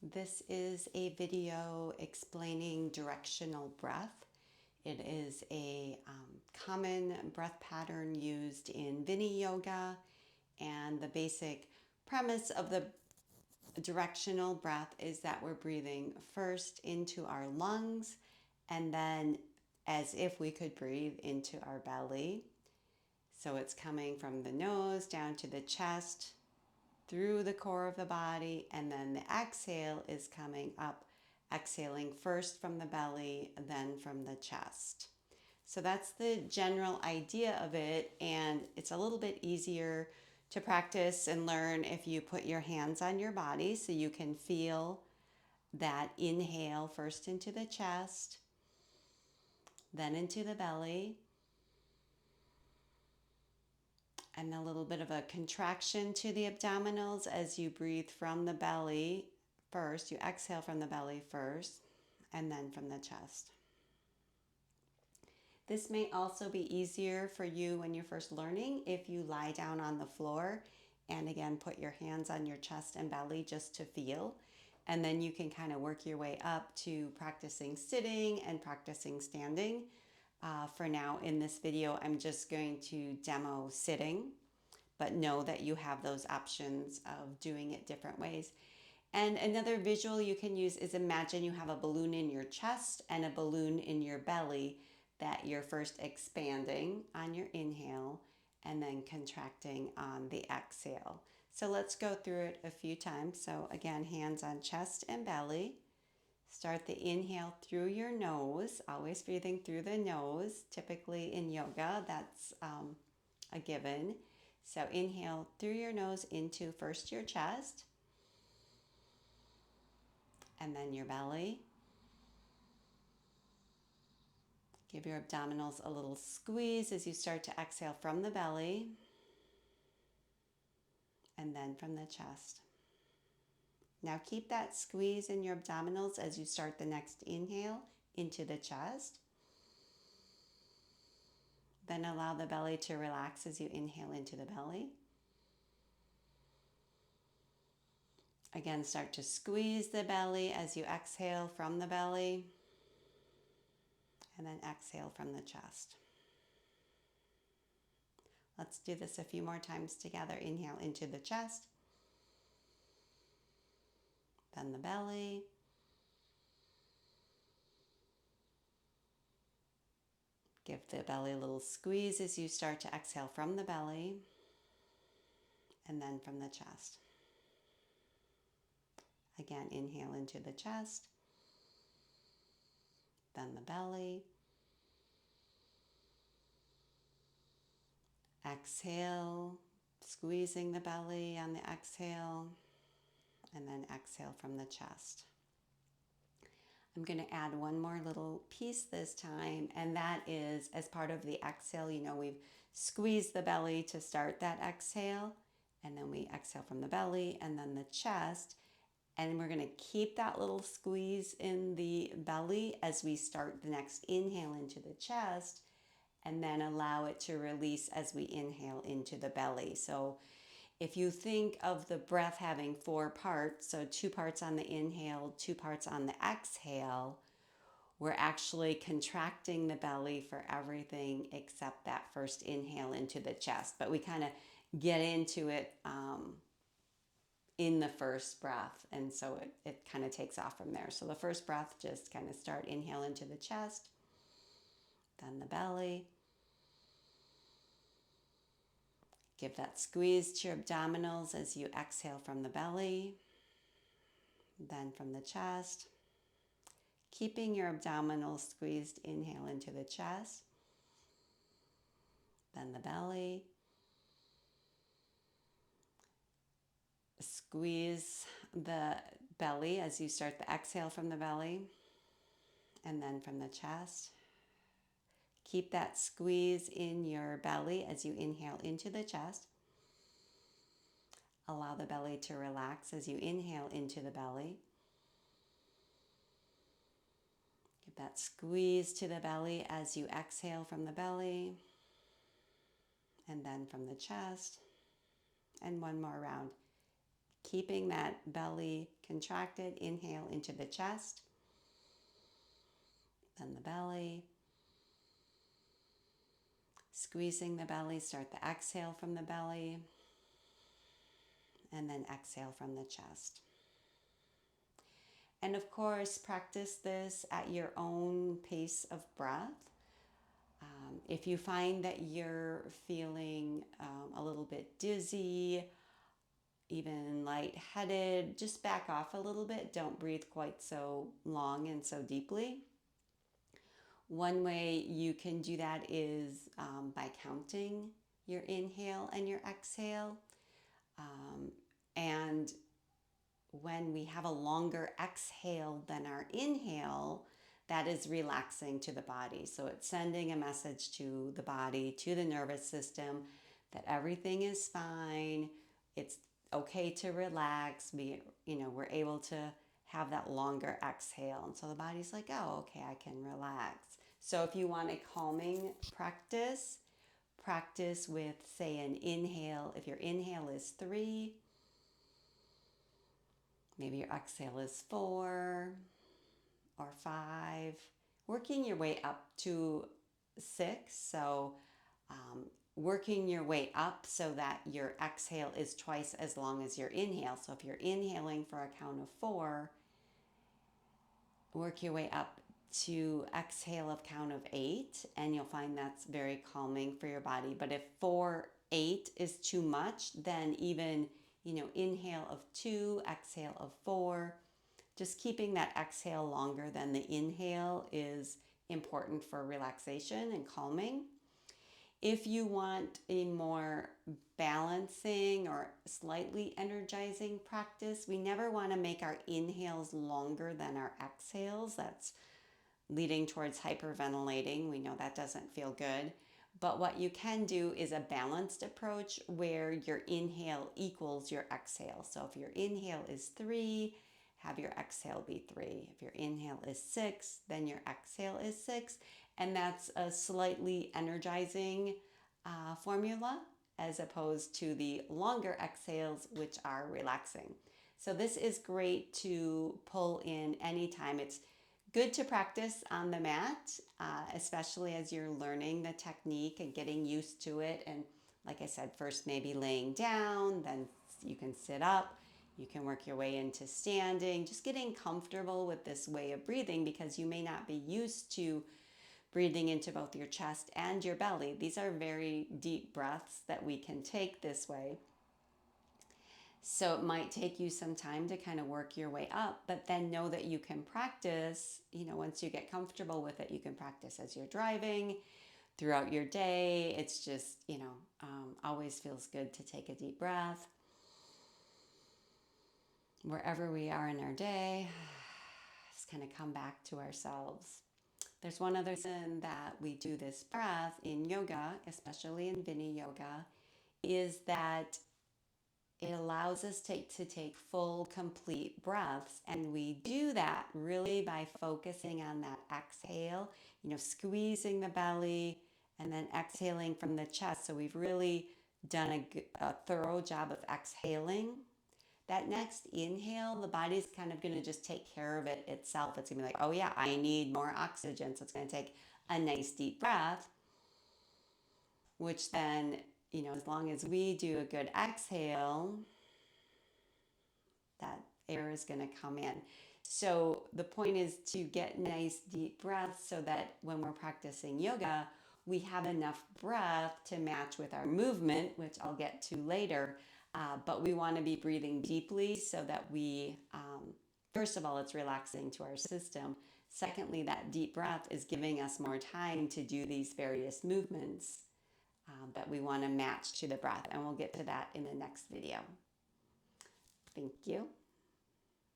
This is a video explaining directional breath. It is a common breath pattern used in Vini Yoga, and the basic premise of the directional breath is that we're breathing first into our lungs and then as if we could breathe into our belly. So it's coming from the nose down to the chest, through the core of the body, and then the exhale is coming up, exhaling first from the belly, then from the chest. So that's the general idea of it, and it's a little bit easier to practice and learn if you put your hands on your body so you can feel that inhale first into the chest, then into the belly, and a little bit of a contraction to the abdominals as you breathe from the belly first. You exhale from the belly first and then from the chest. This may also be easier for you when you're first learning if you lie down on the floor and again put your hands on your chest and belly just to feel. And then you can kind of work your way up to practicing sitting and practicing standing. For now, in this video, I'm just going to demo sitting, but know that you have those options of doing it different ways. And another visual you can use is imagine you have a balloon in your chest and a balloon in your belly that you're first expanding on your inhale and then contracting on the exhale. So let's go through it a few times. So again, hands on chest and belly. Start the inhale through your nose, always breathing through the nose. Typically in yoga, that's a given. So inhale through your nose into first your chest, and then your belly. Give your abdominals a little squeeze as you start to exhale from the belly, and then from the chest. Now keep that squeeze in your abdominals as you start the next inhale into the chest. Then allow the belly to relax as you inhale into the belly. Again, start to squeeze the belly as you exhale from the belly, and then exhale from the chest. Let's do this a few more times together. Inhale into the chest, then the belly, give the belly a little squeeze as you start to exhale from the belly, and then from the chest. Again, inhale into the chest, then the belly, exhale, squeezing the belly on the exhale, and then exhale from the chest. I'm going to add one more little piece this time, and that is as part of the exhale, we've squeezed the belly to start that exhale, and then we exhale from the belly and then the chest, and we're going to keep that little squeeze in the belly as we start the next inhale into the chest, and then allow it to release as we inhale into the belly. So if you think of the breath having 4 parts, so 2 parts on the inhale, 2 parts on the exhale, we're actually contracting the belly for everything except that first inhale into the chest. But we kind of get into it in the first breath, and so it kind of takes off from there. So the first breath, just kind of start, inhale into the chest, then the belly. Give that squeeze to your abdominals as you exhale from the belly, then from the chest. Keeping your abdominals squeezed, inhale into the chest, then the belly. Squeeze the belly as you start the exhale from the belly, and then from the chest. Keep that squeeze in your belly as you inhale into the chest. Allow the belly to relax as you inhale into the belly. Give that squeeze to the belly as you exhale from the belly, and then from the chest. And one more round. keeping that belly contracted. Inhale into the chest, then the belly. Squeezing the belly, start the exhale from the belly, and then exhale from the chest. And of course, practice this at your own pace of breath. If you find that you're feeling a little bit dizzy, even lightheaded, just back off a little bit. Don't breathe quite so long and so deeply. One way you can do that is by counting your inhale and your exhale. And when we have a longer exhale than our inhale, that is relaxing to the body. So it's sending a message to the body, to the nervous system, that everything is fine. It's okay to relax. We're able to have that longer exhale. And so the body's like, oh, okay, I can relax. So if you want a calming practice, practice with, say, an inhale. If your inhale is 3, maybe your exhale is 4 or 5, working your way up to 6. So working your way up so that your exhale is twice as long as your inhale. So if you're inhaling for a count of 4, work your way up to exhale of count of 8, and you'll find that's very calming for your body. But if 4, 8 is too much, then even, inhale of 2, exhale of 4, just keeping that exhale longer than the inhale is important for relaxation and calming. If you want a more balancing or slightly energizing practice, we never want to make our inhales longer than our exhales. That's leading towards hyperventilating. We know that doesn't feel good. But what you can do is a balanced approach where your inhale equals your exhale. So if your inhale is 3, have your exhale be 3. If your inhale is 6, then your exhale is 6. And that's a slightly energizing formula as opposed to the longer exhales, which are relaxing. So this is great to pull in anytime. It's good to practice on the mat, especially as you're learning the technique and getting used to it. And like I said, first maybe laying down, then you can sit up. You can work your way into standing, just getting comfortable with this way of breathing because you may not be used to breathing into both your chest and your belly. These are very deep breaths that we can take this way. So it might take you some time to kind of work your way up, but then know that you can practice, once you get comfortable with it, you can practice as you're driving, throughout your day. It's just, always feels good to take a deep breath. Wherever we are in our day, just kind of come back to ourselves. There's one other reason that we do this breath in yoga, especially in Vini yoga, is that it allows us to take full, complete breaths. And we do that really by focusing on that exhale, squeezing the belly and then exhaling from the chest. So we've really done a thorough job of exhaling. That next inhale, the body's kind of going to just take care of it itself. It's going to be like, oh yeah, I need more oxygen. So it's going to take a nice deep breath, which then, as long as we do a good exhale, that air is going to come in. So the point is to get nice deep breaths so that when we're practicing yoga, we have enough breath to match with our movement, which I'll get to later. But we want to be breathing deeply so that we, first of all, it's relaxing to our system. Secondly, that deep breath is giving us more time to do these various movements that we want to match to the breath. And we'll get to that in the next video. Thank you.